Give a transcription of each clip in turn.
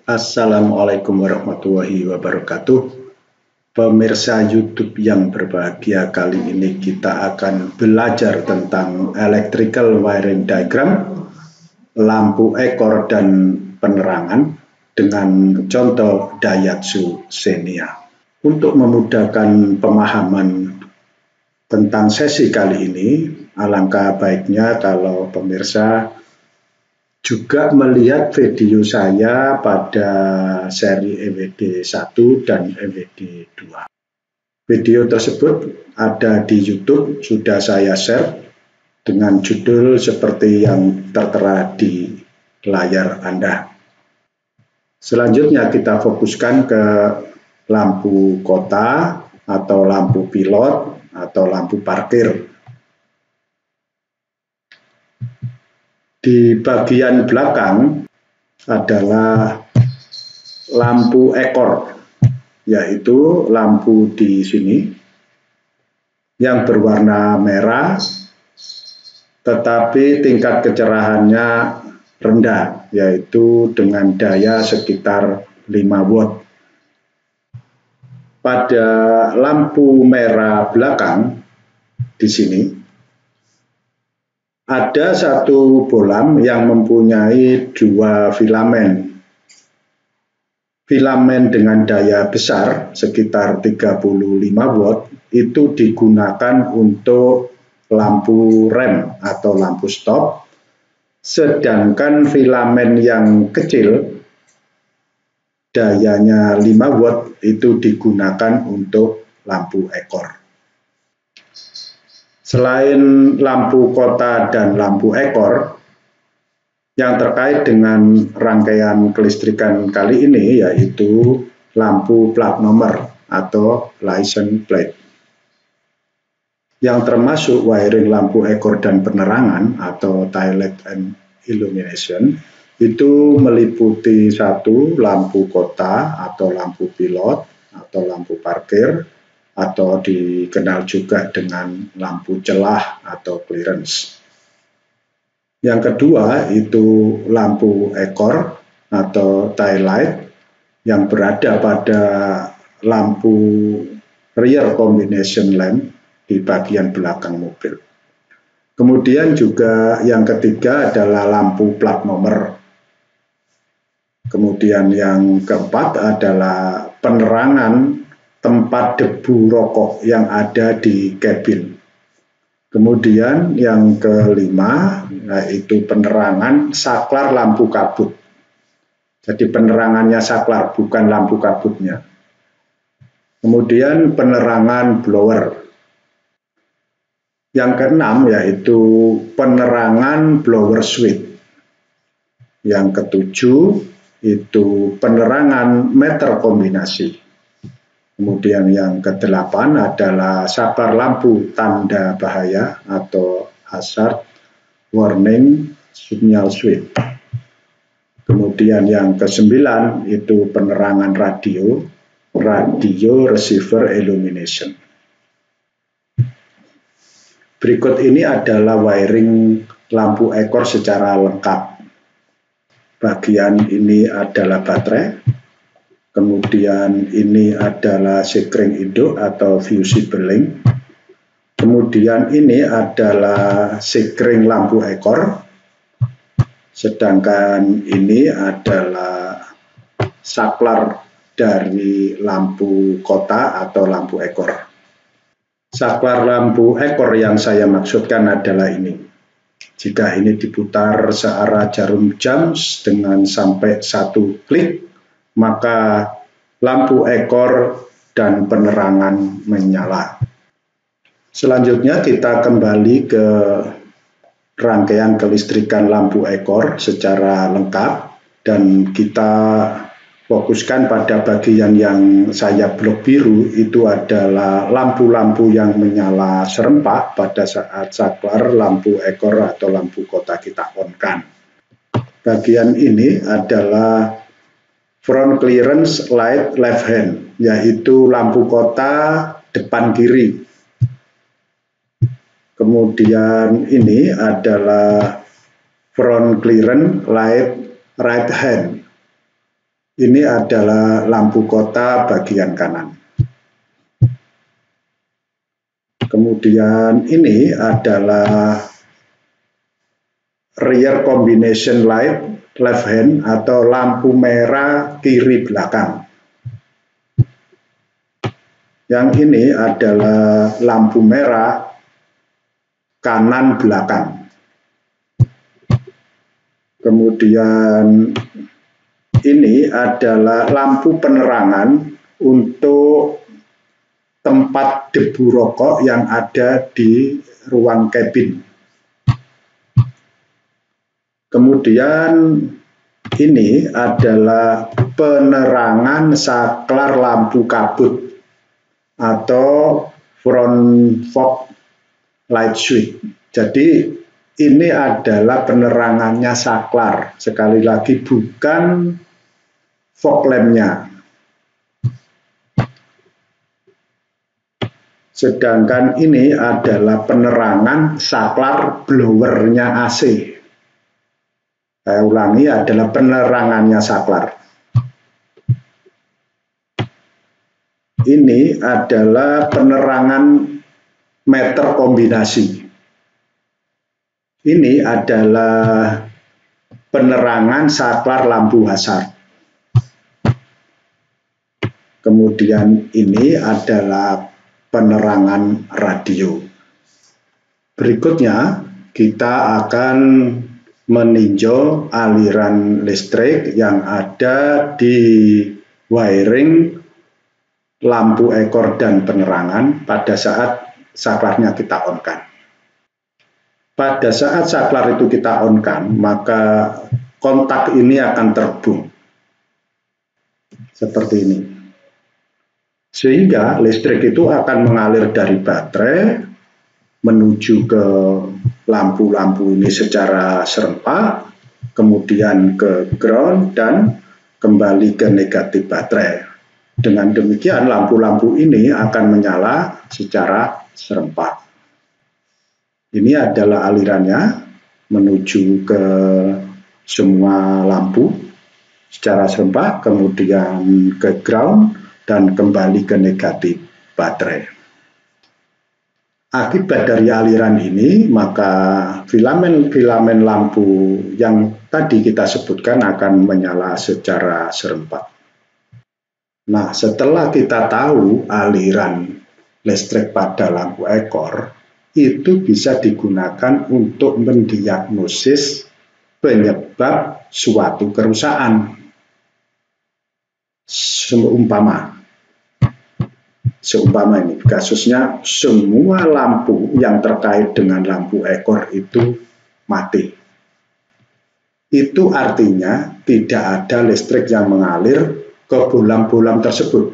Assalamualaikum warahmatullahi wabarakatuh. Pemirsa YouTube yang berbahagia, kali ini kita akan belajar tentang electrical wiring diagram, lampu ekor dan penerangan dengan contoh Daihatsu Xenia. Untuk memudahkan pemahaman tentang sesi kali ini, alangkah baiknya kalau pemirsa juga melihat video saya pada seri EWD 1 dan EWD 2. Video tersebut ada di YouTube, sudah saya share dengan judul seperti yang tertera di layar Anda. Selanjutnya kita fokuskan ke lampu kota atau lampu pilot atau lampu parkir. Di bagian belakang adalah lampu ekor, yaitu lampu di sini yang berwarna merah, tetapi tingkat kecerahannya rendah, yaitu dengan daya sekitar 5 watt. Pada lampu merah belakang di sini ada satu bolam yang mempunyai 2 filamen. Filamen dengan daya besar sekitar 35 watt itu digunakan untuk lampu rem atau lampu stop, sedangkan filamen yang kecil dayanya 5 watt itu digunakan untuk lampu ekor. Selain lampu kota dan lampu ekor, yang terkait dengan rangkaian kelistrikan kali ini yaitu lampu plat nomor atau license plate. Yang termasuk wiring lampu ekor dan penerangan atau tail light and illumination itu meliputi 1 lampu kota atau lampu pilot atau lampu parkir, atau dikenal juga dengan lampu celah atau clearance. Yang kedua itu lampu ekor atau tail light yang berada pada lampu rear combination lamp di bagian belakang mobil. Kemudian juga yang ketiga adalah lampu plat nomor. Kemudian yang keempat adalah penerangan tempat debu rokok yang ada di kabin. Kemudian yang kelima yaitu penerangan saklar lampu kabut. Jadi penerangannya saklar, bukan lampu kabutnya. Kemudian penerangan blower. Yang keenam yaitu penerangan blower switch. Yang ketujuh itu penerangan meter kombinasi. Kemudian yang kedelapan adalah sabar lampu tanda bahaya atau hazard warning signal switch. Kemudian yang kesembilan itu penerangan radio receiver illumination. Berikut ini adalah wiring lampu ekor secara lengkap. Bagian ini adalah baterai. Kemudian ini adalah sekring induk atau fusible link. Kemudian ini adalah sekring lampu ekor. Sedangkan ini adalah saklar dari lampu kota atau lampu ekor. Saklar lampu ekor yang saya maksudkan adalah ini. Jika ini diputar searah jarum jam dengan sampai 1 klik, maka lampu ekor dan penerangan menyala. Selanjutnya kita kembali ke rangkaian kelistrikan lampu ekor secara lengkap dan kita fokuskan pada bagian yang saya blok biru, itu adalah lampu-lampu yang menyala serempak pada saat saklar lampu ekor atau lampu kota kita on-kan. Bagian ini adalah front clearance light left hand, yaitu lampu kota depan kiri. Kemudian ini adalah front clearance light right hand, Ini adalah lampu kota bagian kanan. Kemudian ini adalah rear combination light left hand atau lampu merah kiri belakang. Yang ini adalah lampu merah kanan belakang. Kemudian ini adalah lampu penerangan untuk tempat debu rokok yang ada di ruang kabin. Kemudian ini adalah penerangan saklar lampu kabut atau front fog light switch. Jadi ini adalah penerangannya saklar. Sekali lagi bukan fog lamp-nya. Sedangkan ini adalah penerangan saklar blowernya AC. Saya ulangi, adalah penerangannya saklar. Ini adalah penerangan meter kombinasi. Ini adalah penerangan saklar lampu hazard. Kemudian ini adalah penerangan radio. Berikutnya kita akan meninjau aliran listrik yang ada di wiring lampu ekor dan penerangan pada saat saklarnya kita on-kan. Pada saat saklar itu kita on-kan, maka kontak ini akan terhubung seperti ini. Sehingga listrik itu akan mengalir dari baterai menuju ke lampu-lampu ini secara serempak, kemudian ke ground dan kembali ke negatif baterai. Dengan demikian lampu-lampu ini akan menyala secara serempak. Ini adalah alirannya menuju ke semua lampu secara serempak, kemudian ke ground dan kembali ke negatif baterai. Akibat dari aliran ini, maka filamen-filamen lampu yang tadi kita sebutkan akan menyala secara serempak. Nah, setelah kita tahu aliran listrik pada lampu ekor, itu bisa digunakan untuk mendiagnosis penyebab suatu kerusakan. Seumpama ini, kasusnya semua lampu yang terkait dengan lampu ekor itu mati. Itu artinya tidak ada listrik yang mengalir ke bolam-bolam tersebut.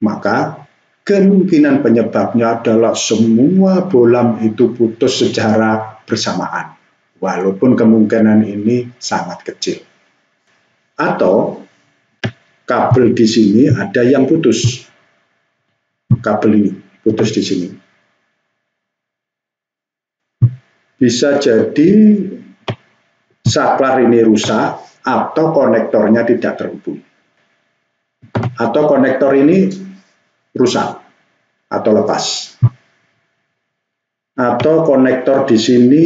Maka kemungkinan penyebabnya adalah semua bolam itu putus secara bersamaan. Walaupun kemungkinan ini sangat kecil. Atau kabel di sini ada yang putus. Kabel ini putus di sini. Bisa jadi saklar ini rusak atau konektornya tidak terhubung. Atau konektor ini rusak atau lepas. Atau konektor di sini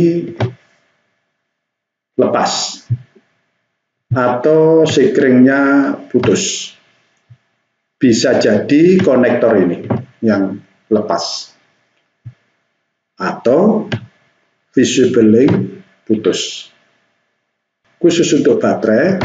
lepas. Atau sikringnya putus. Bisa jadi konektor ini yang lepas. Atau visible link putus. Khusus untuk baterai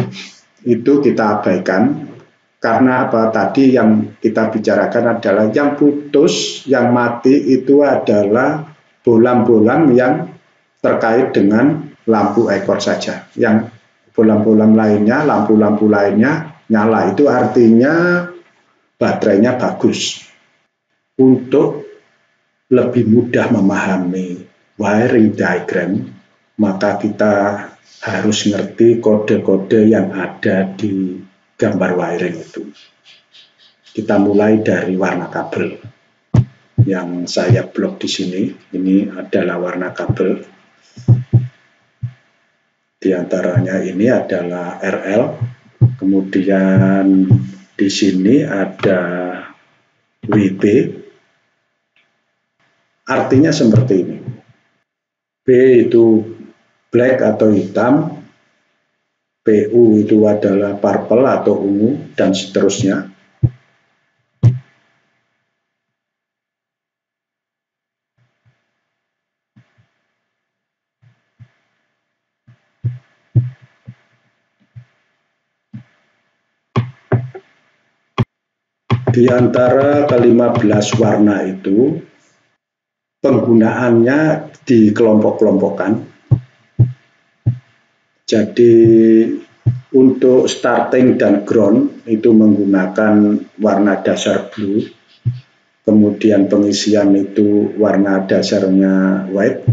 itu kita abaikan karena apa tadi yang kita bicarakan adalah yang putus, yang mati itu adalah bolam-bolam yang terkait dengan lampu ekor saja. Yang bolam-bolam lainnya, lampu-lampu lainnya nyala, itu artinya baterainya bagus. Untuk lebih mudah memahami wiring diagram, maka kita harus ngerti kode-kode yang ada di gambar wiring itu. Kita mulai dari warna kabel. Yang saya blok di sini, ini adalah warna kabel. Di antaranya ini adalah RL, kemudian di sini ada WB, artinya seperti ini. B itu black atau hitam, PU itu adalah purple atau ungu, dan seterusnya. Di antara ke-15 warna itu, penggunaannya dikelompok-kelompokkan. Jadi untuk starting dan ground itu menggunakan warna dasar blue, kemudian pengisian itu warna dasarnya white,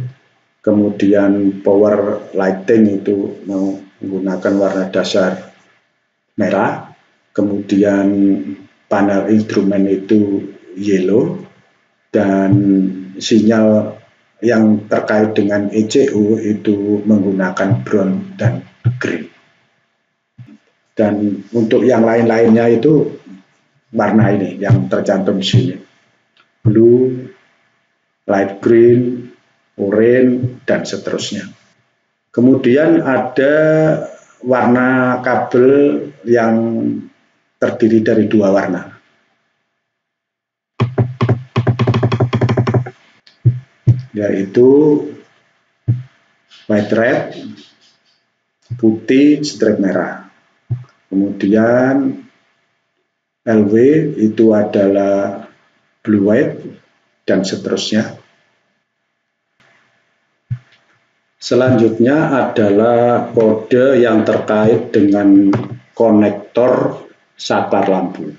kemudian power lighting itu menggunakan warna dasar merah, kemudian panel instrumen itu yellow, dan sinyal yang terkait dengan ECU itu menggunakan brown dan green. Dan untuk yang lain-lainnya itu warna ini yang tercantum di sini. Blue, light green, orange, dan seterusnya. Kemudian ada warna kabel yang terdiri dari dua warna. Yaitu white red, putih strip merah. Kemudian LW itu adalah blue white dan seterusnya. Selanjutnya adalah kode yang terkait dengan konektor saklar lampu.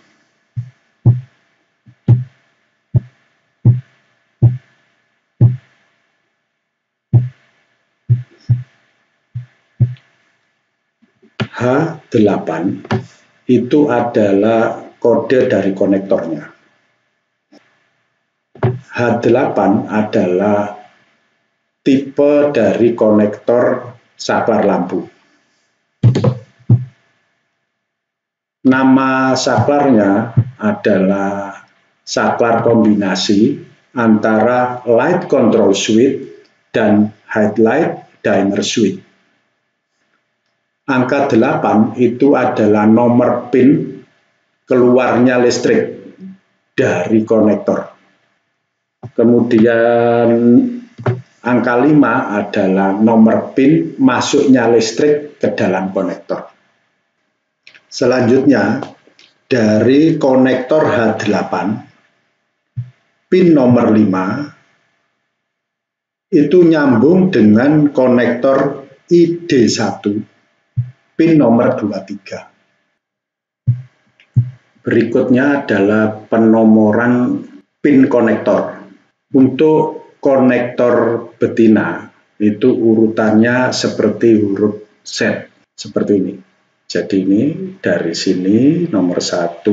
H8 itu adalah kode dari konektornya. H8 adalah tipe dari konektor saklar lampu. Nama saklarnya adalah saklar kombinasi antara light control switch dan headlight dimmer switch. Angka 8 itu adalah nomor pin keluarnya listrik dari konektor. Kemudian angka 5 adalah nomor pin masuknya listrik ke dalam konektor. Selanjutnya, dari konektor H8, pin nomor 5 itu nyambung dengan konektor ID1, pin nomor 23. Berikutnya adalah penomoran pin konektor. Untuk konektor betina itu urutannya seperti huruf Z, seperti ini. Jadi ini dari sini nomor 1,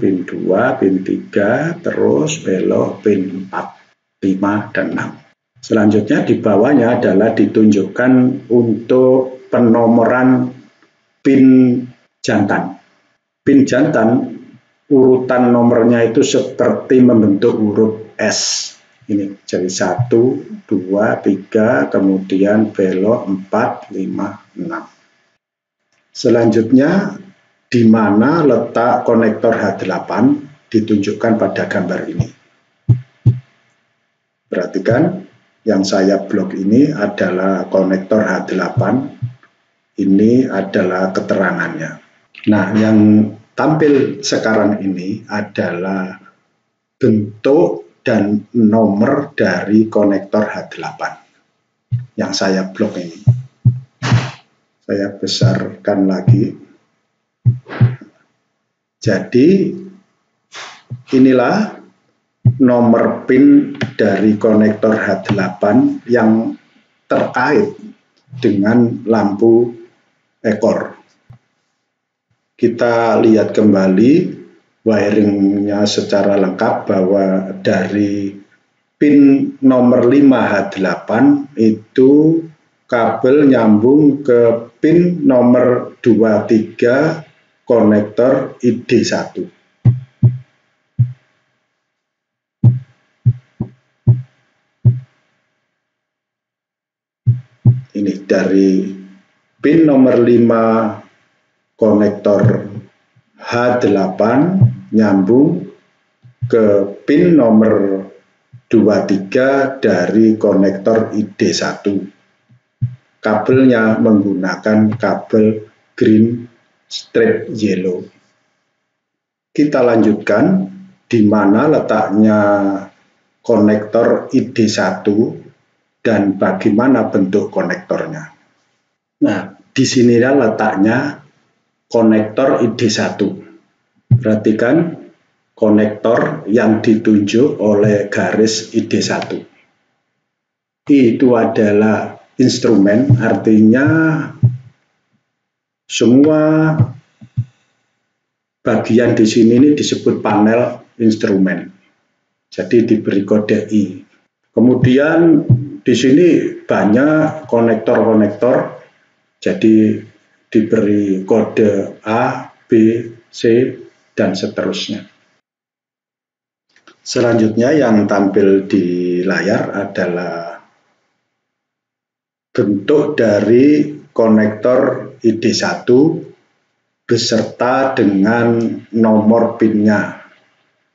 pin 2, pin 3, terus belok pin 4, 5, dan 6. Selanjutnya di bawahnya adalah ditunjukkan untuk penomoran pin jantan. Pin jantan urutan nomornya itu seperti membentuk huruf S. Ini jadi 1, 2, 3, kemudian belok 4, 5, 6. Selanjutnya, di mana letak konektor H8 ditunjukkan pada gambar ini. Perhatikan, yang saya blok ini adalah konektor H8. Ini adalah keterangannya. Nah, yang tampil sekarang ini adalah bentuk dan nomor dari konektor H8 yang saya blok ini. Saya besarkan lagi. Jadi, inilah nomor pin dari konektor H8 yang terkait dengan lampu ekor. Kita lihat kembali wiringnya secara lengkap bahwa dari pin nomor 5 H8 itu kabel nyambung ke pin nomor 23 konektor ID1. Ini dari pin nomor 5 konektor H8 nyambung ke pin nomor 23 dari konektor ID1. Kabelnya menggunakan kabel green strip yellow. Kita lanjutkan di mana letaknya konektor ID1 dan bagaimana bentuk konektornya. Nah, disinilah letaknya konektor ID1. Perhatikan konektor yang ditunjuk oleh garis ID1. Itu adalah instrumen, artinya semua bagian di sini ini disebut panel instrumen. Jadi diberi kode I. Kemudian di sini banyak konektor-konektor, jadi diberi kode A, B, C, dan seterusnya. Selanjutnya yang tampil di layar adalah bentuk dari konektor ID1 beserta dengan nomor pinnya.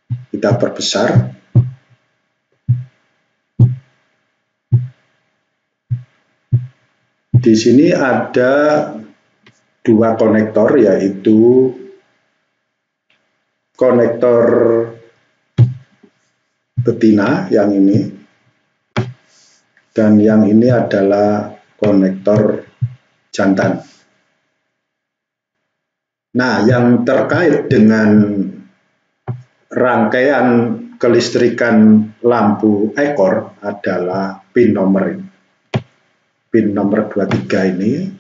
Kita perbesar. Di sini ada dua konektor, yaitu konektor betina yang ini, dan yang ini adalah konektor jantan. Nah, yang terkait dengan rangkaian kelistrikan lampu ekor adalah pin nomor ini. Pin nomor 23 ini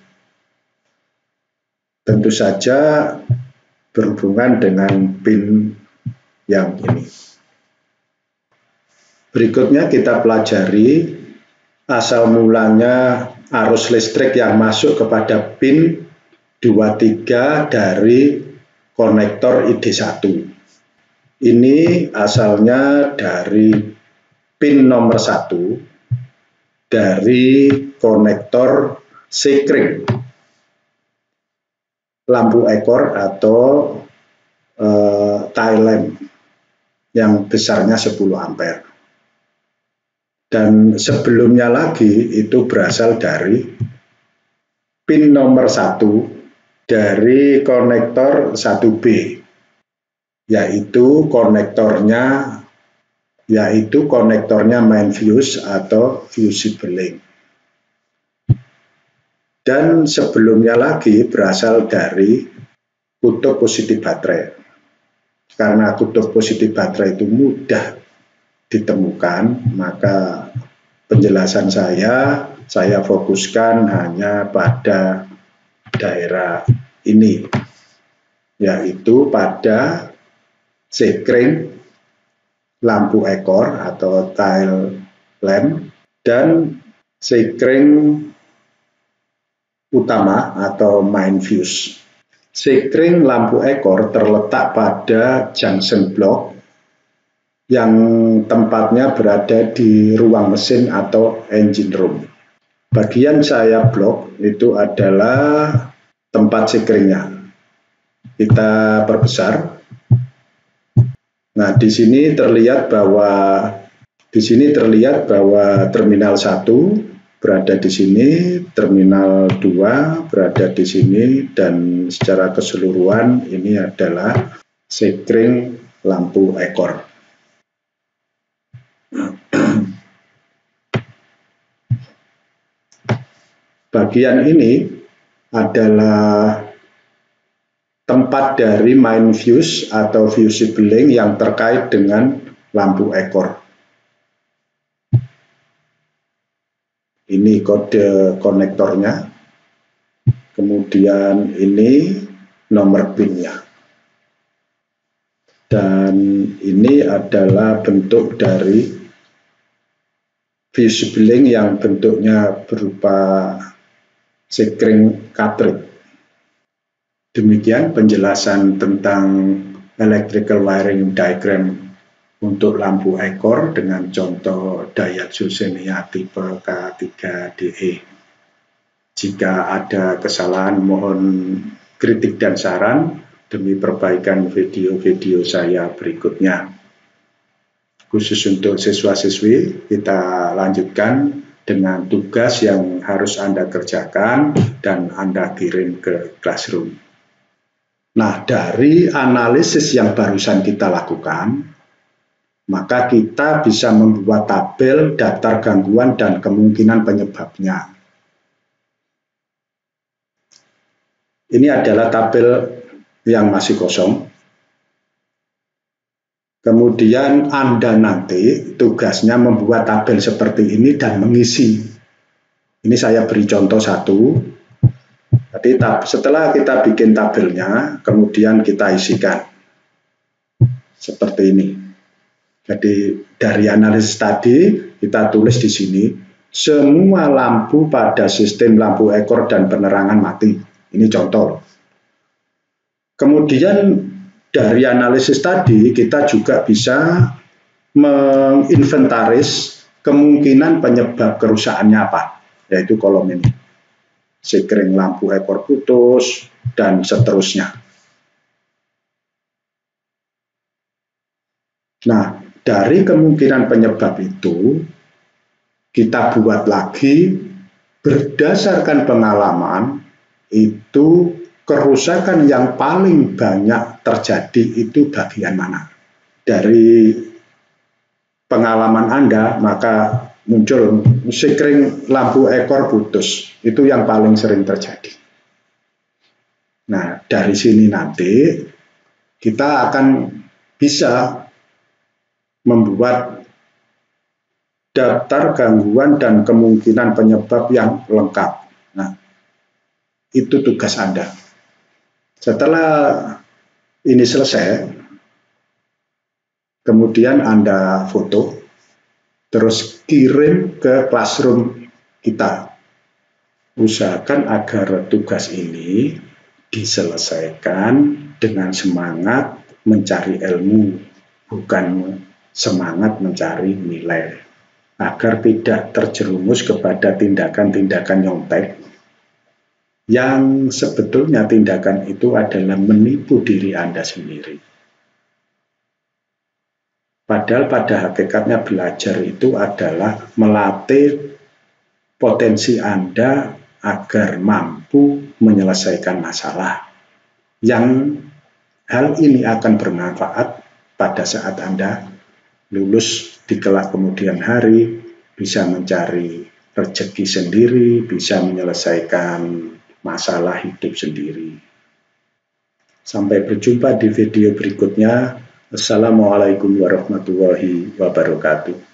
tentu saja berhubungan dengan pin yang ini. Berikutnya kita pelajari asal mulanya arus listrik yang masuk kepada pin 23 dari konektor ID1. Ini asalnya dari pin nomor 1 dari konektor sekring lampu ekor atau tail lamp yang besarnya 10 ampere. Dan sebelumnya lagi itu berasal dari pin nomor 1 dari konektor 1B, yaitu konektornya main fuse atau fusible link. Dan sebelumnya lagi berasal dari kutub positif baterai. Karena kutub positif baterai itu mudah ditemukan, maka penjelasan saya fokuskan hanya pada daerah ini, yaitu pada sekring lampu ekor atau tail lamp dan sekring utama atau main fuse. Sekring lampu ekor terletak pada junction block yang tempatnya berada di ruang mesin atau engine room. Bagian saya blok itu adalah tempat sekringnya. Kita perbesar. Nah, di sini terlihat bahwa terminal 1 berada di sini, terminal 2 berada di sini, dan secara keseluruhan ini adalah sekring lampu ekor. Bagian ini adalah tempat dari main fuse atau fusible link yang terkait dengan lampu ekor. Ini kode konektornya, kemudian ini nomor pinnya. Dan ini adalah bentuk dari fuselling yang bentuknya berupa sekring cartridge. Demikian penjelasan tentang electrical wiring diagram untuk lampu ekor dengan contoh diode Zosenia tipe K3DE. Jika ada kesalahan mohon kritik dan saran demi perbaikan video-video saya berikutnya. Khusus untuk siswa-siswi, kita lanjutkan dengan tugas yang harus Anda kerjakan dan Anda kirim ke classroom. Nah, dari analisis yang barusan kita lakukan, maka kita bisa membuat tabel daftar gangguan dan kemungkinan penyebabnya. Ini adalah tabel yang masih kosong. Kemudian Anda nanti tugasnya membuat tabel seperti ini dan mengisi. Ini saya beri contoh satu. Jadi setelah kita bikin tabelnya, kemudian kita isikan seperti ini. Jadi dari analisis tadi kita tulis di sini semua lampu pada sistem lampu ekor dan penerangan mati. Ini contoh. Kemudian dari analisis tadi kita juga bisa menginventaris kemungkinan penyebab kerusakannya apa, yaitu kolom ini. Sekring lampu ekor putus, dan seterusnya. Nah, dari kemungkinan penyebab itu, kita buat lagi berdasarkan pengalaman, itu kerusakan yang paling banyak terjadi itu bagian mana. Dari pengalaman Anda, maka muncul sekring lampu ekor putus, itu yang paling sering terjadi. Nah, dari sini nanti kita akan bisa membuat daftar gangguan dan kemungkinan penyebab yang lengkap. Nah, itu tugas Anda. Setelah ini selesai, kemudian Anda foto, terus kirim ke classroom kita. Usahakan agar tugas ini diselesaikan dengan semangat mencari ilmu, bukan semangat mencari nilai, agar tidak terjerumus kepada tindakan-tindakan nyontek yang sebetulnya tindakan itu adalah menipu diri Anda sendiri. Padahal pada hakikatnya belajar itu adalah melatih potensi Anda agar mampu menyelesaikan masalah. Yang hal ini akan bermanfaat pada saat Anda lulus di kelak kemudian hari, bisa mencari rezeki sendiri, bisa menyelesaikan masalah hidup sendiri. Sampai berjumpa di video berikutnya. Assalamualaikum warahmatullahi wabarakatuh.